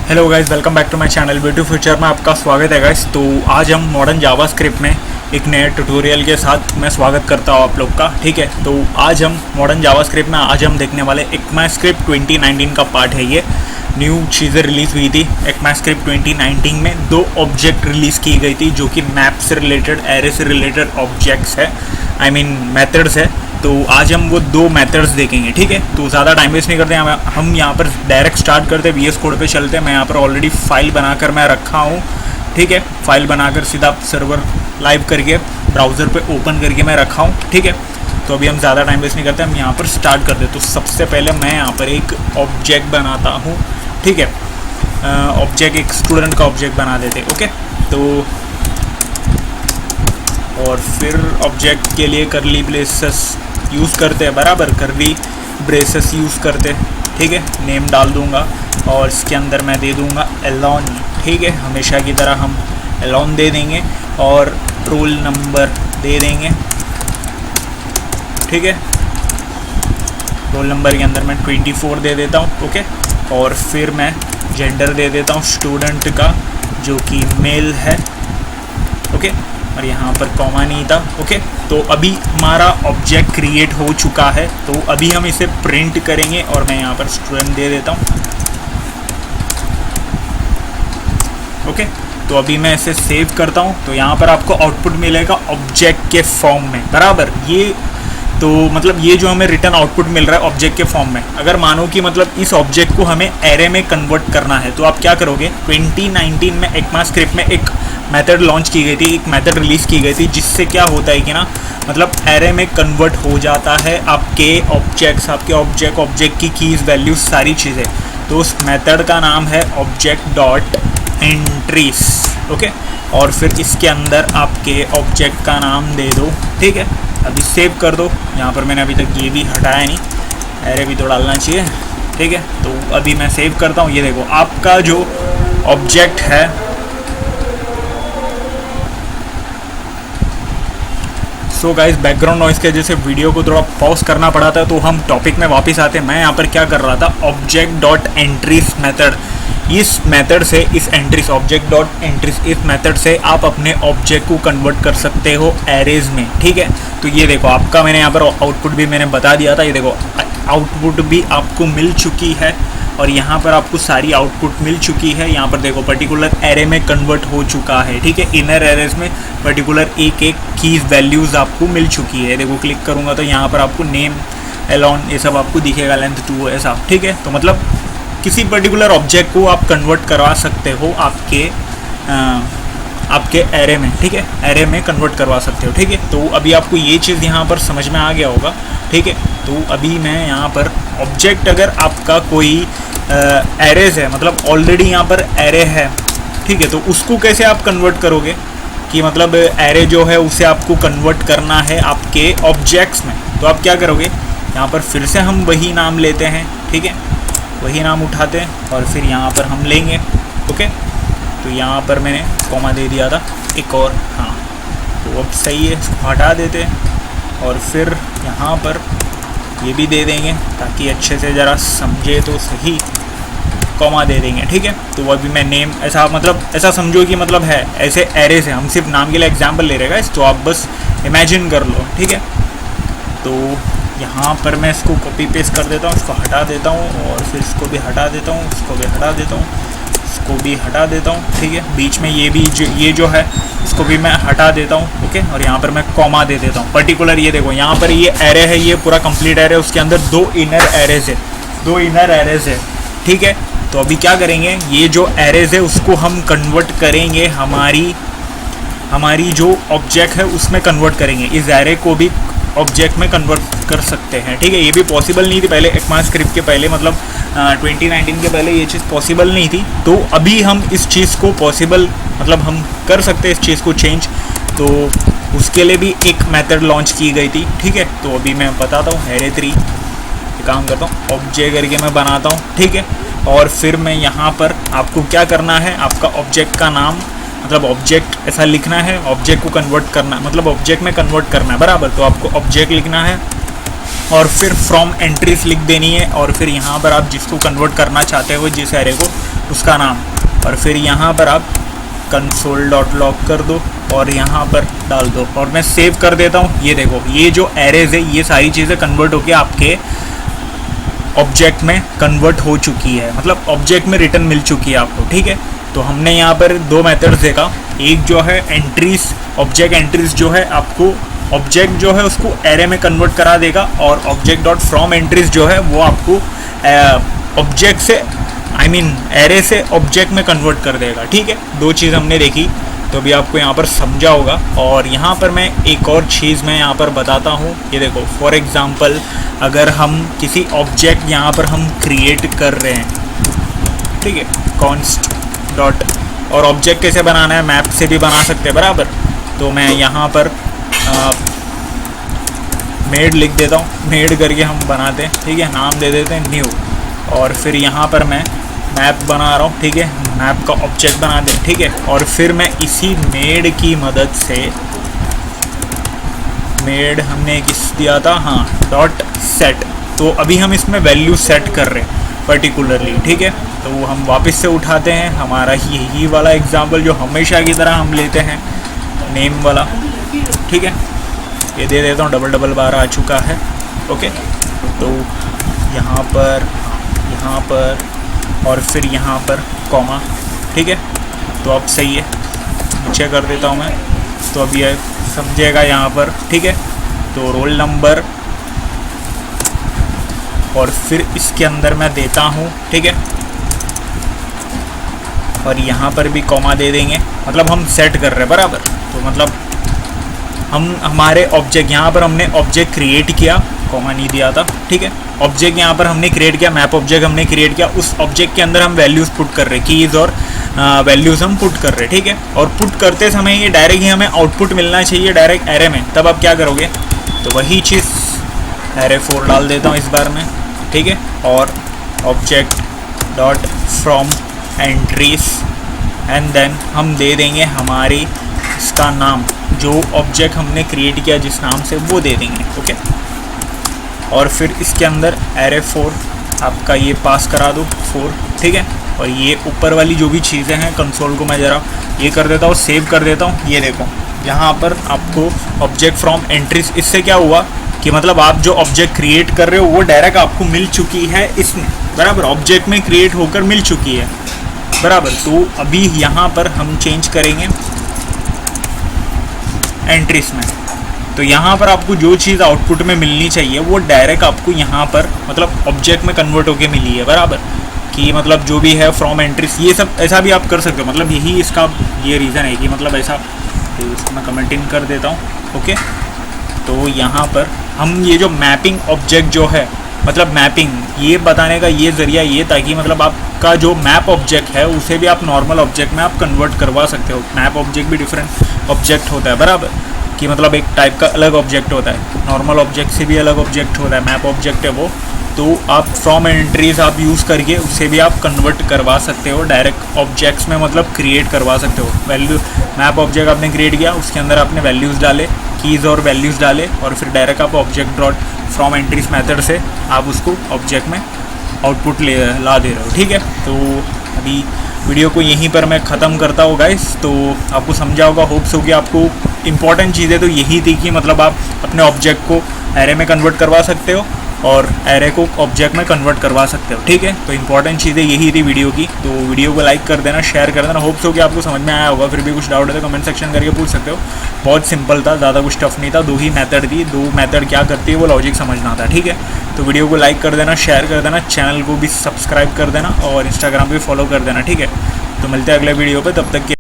Hello guys, welcome back to my channel beauty future में आपका स्वागत है गाइस। तो आज हम मॉडर्न जावास्क्रिप्ट में एक नए ट्यूटोरियल के साथ मैं स्वागत करता हूँ आप लोग का। ठीक है, तो आज हम मॉडर्न जावास्क्रिप्ट में आज हम देखने वाले ECMAScript 2019 का पार्ट है। ये न्यू चीज़ें रिलीज़ हुई थी ECMAScript 2019 में। 2 ऑब्जेक्ट रिलीज़ की गई थी जो कि मैप से रिलेटेड, एरे से रिलेटेड ऑब्जेक्ट्स है, आई मीन मेथड्स है। तो आज हम वो 2 मेथड्स देखेंगे। ठीक है, तो ज़्यादा टाइम वेस्ट नहीं करते हैं, हम यहाँ पर डायरेक्ट स्टार्ट करते हैं, VS कोड पे चलते हैं। मैं यहाँ पर ऑलरेडी फाइल बनाकर मैं रखा हूँ। ठीक है, फाइल बनाकर सीधा सर्वर लाइव करके ब्राउज़र पे ओपन करके मैं रखा हूँ। ठीक है, तो अभी हम ज़्यादा टाइम वेस्ट नहीं करते, हम यहाँ पर स्टार्ट करते हैं। तो सबसे पहले मैं यहाँ पर एक ऑब्जेक्ट बनाता हूँ। ठीक है, ऑब्जेक्ट एक स्टूडेंट का ऑब्जेक्ट बना देते। ओके, तो और फिर ऑब्जेक्ट के लिए करली ब्रेसेस यूज़ करते हैं, बराबर करली ब्रेसेस यूज़ करते। ठीक है, नेम डाल दूंगा और इसके अंदर मैं दे दूंगा एलॉन। ठीक है, हमेशा की तरह हम एलॉन दे देंगे और रोल नंबर दे देंगे। ठीक है, रोल नंबर के अंदर मैं 24 दे देता हूँ। ओके, और फिर मैं जेंडर दे देता हूँ स्टूडेंट का, जो कि मेल है। ओके, और यहाँ पर कॉमा नहीं था। ओके, तो अभी हमारा ऑब्जेक्ट क्रिएट हो चुका है। तो अभी हम इसे प्रिंट करेंगे और मैं यहाँ पर स्टूडेंट दे देता हूँ। ओके, तो अभी मैं इसे सेव करता हूँ। तो यहाँ पर आपको आउटपुट मिलेगा ऑब्जेक्ट के फॉर्म में, बराबर। ये तो मतलब ये जो हमें रिटर्न आउटपुट मिल रहा है ऑब्जेक्ट के फॉर्म में। अगर मानो कि मतलब इस ऑब्जेक्ट को हमें एरे में कन्वर्ट करना है, तो आप क्या करोगे। 2019 में ECMAScript में एक मेथड लॉन्च की गई थी, एक मेथड रिलीज़ की गई थी, जिससे क्या होता है कि ना मतलब एरे में कन्वर्ट हो जाता है आपके ऑब्जेक्ट्स, आपके ऑब्जेक्ट की कीज़, वैल्यूज, सारी चीज़ें। तो उस मेथड का नाम है object.entries। ओके, और फिर इसके अंदर आपके ऑब्जेक्ट का नाम दे दो। ठीक है, अभी सेव कर दो। यहाँ पर मैंने अभी तक ये भी हटाया नहीं, एरे भी तो डालना चाहिए। ठीक है, तो अभी मैं सेव करता हूँ। ये देखो आपका जो ऑब्जेक्ट है, सो गाइस बैकग्राउंड नॉइस के वजह से वीडियो को थोड़ा पॉज करना पड़ा था, तो हम टॉपिक में वापस आते हैं। मैं यहाँ पर क्या कर रहा था, object.entries मेथड। इस मेथड से, इस एंट्रीज object.entries इस मेथड से आप अपने ऑब्जेक्ट को कन्वर्ट कर सकते हो एरेज में। ठीक है, तो ये देखो आपका मैंने यहाँ पर आउटपुट भी मैंने बता दिया था। ये देखो आउटपुट भी आपको मिल चुकी है और यहाँ पर आपको सारी आउटपुट मिल चुकी है। यहाँ पर देखो पर्टिकुलर एरे में कन्वर्ट हो चुका है। ठीक है, इनर एरेज में पर्टिकुलर एक कीज़ वैल्यूज़ आपको मिल चुकी है। देखो क्लिक करूँगा तो यहाँ पर आपको नेम, एलॉन, ये सब आपको दिखेगा, लेंथ 2 ऐसा। ठीक है, तो मतलब किसी पर्टिकुलर ऑब्जेक्ट को आप कन्वर्ट करवा सकते हो आपके एरे में। ठीक है, एरे में कन्वर्ट करवा सकते हो। ठीक है, तो अभी आपको ये चीज़ यहाँ पर समझ में आ गया होगा। ठीक है, तो अभी मैं यहाँ पर ऑब्जेक्ट, अगर आपका कोई एरेज है, मतलब ऑलरेडी यहाँ पर एरे है, ठीक है, तो उसको कैसे आप कन्वर्ट करोगे कि मतलब एरे जो है उसे आपको कन्वर्ट करना है आपके ऑब्जेक्ट्स में। तो आप क्या करोगे, यहाँ पर फिर से हम वही नाम लेते हैं। ठीक है, वही नाम उठाते हैं और फिर यहाँ पर हम लेंगे। ओके, तो यहाँ पर मैंने कॉमा दे दिया था एक और, हाँ, तो अब सही है, इसको हटा देते हैं और फिर यहाँ पर ये भी दे देंगे ताकि अच्छे से ज़रा समझे तो सही। कॉमा दे देंगे। ठीक है, तो अभी मैं नेम, ऐसा मतलब ऐसा समझो कि मतलब है ऐसे एरे से, हम सिर्फ नाम के लिए एग्जाम्पल ले रहेगा, तो आप बस इमेजिन कर लो। ठीक है, तो यहाँ पर मैं इसको कॉपी पेस्ट कर देता हूँ, इसको हटा देता हूँ और फिर इसको भी हटा देता हूँ, इसको भी हटा देता हूँ, इसको भी हटा देता हूँ। ठीक है, बीच में ये जो है इसको भी मैं हटा देता हूँ। ओके, और यहाँ पर मैं कॉमा दे देता हूँ पर्टिकुलर। ये देखो यहाँ पर ये एरे है, ये पूरा कंप्लीट एरे, उसके अंदर 2 इनर एरेज है, 2 इनर एरेज है। ठीक है, तो अभी क्या करेंगे, ये जो एरेज है उसको हम कन्वर्ट करेंगे हमारी जो ऑब्जेक्ट है उसमें कन्वर्ट करेंगे। इस एरे को भी ऑब्जेक्ट में कन्वर्ट कर सकते हैं। ठीक है, ये भी पॉसिबल नहीं थी पहले, ECMAScript के पहले, मतलब 2019 के पहले ये चीज़ पॉसिबल नहीं थी। तो अभी हम इस चीज़ को पॉसिबल, मतलब हम कर सकते हैं इस चीज़ को चेंज। तो उसके लिए भी एक मेथड लॉन्च की गई थी। ठीक है, तो अभी मैं बताता हूँ, array3 काम करता हूँ, ऑब्जेक्ट करके मैं बनाता हूँ। ठीक है, और फिर मैं यहाँ पर आपको क्या करना है, आपका ऑब्जेक्ट का नाम, मतलब ऑब्जेक्ट ऐसा लिखना है, ऑब्जेक्ट को कन्वर्ट करना है, मतलब ऑब्जेक्ट में कन्वर्ट करना है, बराबर। तो आपको ऑब्जेक्ट लिखना है और फिर फ्रॉम एंट्रीज लिख देनी है और फिर यहाँ पर आप जिसको कन्वर्ट करना चाहते हो, जिस एरे को, उसका नाम, और फिर यहाँ पर आप console.log कर दो और यहाँ पर डाल दो, और मैं सेव कर देता हूँ। ये देखो, ये जो एरेज है ये सारी चीज़ें कन्वर्ट होकर आपके ऑब्जेक्ट में कन्वर्ट हो चुकी है, मतलब ऑब्जेक्ट में रिटर्न मिल चुकी है आपको, ठीक है। तो हमने यहाँ पर दो मेथड्स देखा, एक जो है एंट्रीज, ऑब्जेक्ट एंट्रीज जो है आपको ऑब्जेक्ट जो है उसको एरे में कन्वर्ट करा देगा, और ऑब्जेक्ट डॉट फ्रॉम एंट्रीज जो है वो आपको ऑब्जेक्ट से एरे से ऑब्जेक्ट में कन्वर्ट कर देगा, ठीक है। दो चीज़ हमने देखी, तो अभी आपको यहाँ पर समझा होगा। और यहाँ पर मैं एक और चीज़ मैं यहाँ पर बताता हूँ। ये देखो, फॉर एग्ज़ाम्पल अगर हम किसी ऑब्जेक्ट यहाँ पर हम क्रिएट कर रहे हैं, ठीक है, कॉन्स्ट डॉट, और ऑब्जेक्ट कैसे बनाना है, मैप से भी बना सकते हैं बराबर। तो मैं यहाँ पर मेड लिख देता हूँ, मेड करके हम बनाते हैं, ठीक है, नाम दे देते हैं न्यू, और फिर यहाँ पर मैं मैप बना रहा हूँ, ठीक है, मैप का ऑब्जेक्ट बना दें, ठीक है। और फिर मैं इसी मेड की मदद से, मेड हमने किस दिया था, हाँ, डॉट सेट, तो अभी हम इसमें वैल्यू सेट कर रहे हैं पर्टिकुलरली, ठीक है। तो हम वापस से उठाते हैं हमारा यही वाला एग्जांपल जो हमेशा की तरह हम लेते हैं, नेम वाला, ठीक है। ये दे देता हूँ, डबल बार आ चुका है, ओके। तो यहाँ पर और फिर यहाँ पर कॉमा, ठीक है। तो अब सही है, नीचे कर देता हूँ मैं, तो अब ये समझेगा यहाँ पर, ठीक है। तो रोल नंबर, और फिर इसके अंदर मैं देता हूँ, ठीक है, और यहाँ पर भी कॉमा दे देंगे, मतलब हम सेट कर रहे हैं बराबर। तो मतलब हम हमारे ऑब्जेक्ट, यहाँ पर हमने ऑब्जेक्ट क्रिएट किया, कॉमा नहीं दिया था, ठीक है। ऑब्जेक्ट यहाँ पर हमने क्रिएट किया, मैप ऑब्जेक्ट हमने क्रिएट किया, उस ऑब्जेक्ट के अंदर हम वैल्यूज़ पुट कर रहे हैं, कीज़ और वैल्यूज़ हम पुट कर रहे हैं, ठीक है। और पुट करते समय ये डायरेक्ट ही हमें आउटपुट मिलना चाहिए डायरेक्ट एरे में, तब आप क्या करोगे, तो वही चीज़ एरे 4 डाल देता हूँ इस बार में, ठीक है। और object dot from entries, and then हम दे देंगे हमारी इसका नाम, जो ऑब्जेक्ट हमने क्रिएट किया जिस नाम से, वो दे देंगे, ओके। और फिर इसके अंदर एरे 4 आपका ये पास करा दो 4, ठीक है। और ये ऊपर वाली जो भी चीज़ें हैं, कंसोल को मैं ज़रा ये कर देता हूँ, सेव कर देता हूँ। ये देखो, यहाँ पर आपको ऑब्जेक्ट फ्रॉम एंट्रीज, इससे क्या हुआ कि मतलब आप जो ऑब्जेक्ट क्रिएट कर रहे हो वो डायरेक्ट आपको मिल चुकी है इसमें, बराबर, ऑब्जेक्ट में क्रिएट होकर मिल चुकी है, बराबर। तो अभी यहाँ पर हम चेंज करेंगे एंट्रीज में, तो यहाँ पर आपको जो चीज़ आउटपुट में मिलनी चाहिए वो डायरेक्ट आपको यहाँ पर मतलब ऑब्जेक्ट में कन्वर्ट होके मिली है, बराबर। कि मतलब जो भी है फ्रॉम एंट्रीज, ये सब ऐसा भी आप कर सकते हो, मतलब यही इसका ये रीज़न है कि मतलब ऐसा। तो इसको मैं कमेंट इन कर देता हूँ, ओके। तो यहाँ पर हम ये जो मैपिंग ऑब्जेक्ट जो है, मतलब मैपिंग ये बताने का ये ज़रिया ये ताकि मतलब आपका जो मैप ऑब्जेक्ट है उसे भी आप नॉर्मल ऑब्जेक्ट में आप कन्वर्ट करवा सकते हो। मैप ऑब्जेक्ट भी डिफरेंट ऑब्जेक्ट होता है, बराबर, कि मतलब एक टाइप का अलग ऑब्जेक्ट होता है, नॉर्मल ऑब्जेक्ट से भी अलग ऑब्जेक्ट होता है, मैप ऑब्जेक्ट है वो। तो आप फ्रॉम एंट्रीज आप यूज़ करके उससे भी आप कन्वर्ट करवा सकते हो डायरेक्ट ऑब्जेक्ट्स में, मतलब क्रिएट करवा सकते हो। वैल्यू मैप ऑब्जेक्ट आपने क्रिएट किया, उसके अंदर आपने वैल्यूज़ डाले, कीज़ और वैल्यूज़ डाले, और फिर डायरेक्ट आप object dot from entries method से आप उसको ऑब्जेक्ट में आउटपुट ला दे रहे हो, ठीक है। तो अभी वीडियो को यहीं पर मैं ख़त्म करता हूँ गाइस। तो आपको समझा होगा, होप्स हो कि आपको इंपॉर्टेंट चीज़ें तो यही थी कि मतलब आप अपने ऑब्जेक्ट को एरे में कन्वर्ट करवा सकते हो और एरे को ऑब्जेक्ट में कन्वर्ट करवा सकते हो, ठीक है। तो इंपॉर्टेंट चीज़ें यही थी वीडियो की। तो वीडियो को लाइक कर देना, शेयर कर देना। होप्स हो कि आपको समझ में आया होगा। फिर भी कुछ डाउट है तो कमेंट सेक्शन करके पूछ सकते हो। बहुत सिंपल था, ज़्यादा कुछ टफ नहीं था। दो ही मेथड थी, दो मेथड क्या करती है वो लॉजिक समझना था, ठीक है। तो वीडियो को लाइक कर देना, शेयर कर देना, चैनल को भी सब्सक्राइब कर देना और इंस्टाग्राम पर फॉलो कर देना, ठीक है। तो मिलते हैं अगले वीडियो पर, तब तक के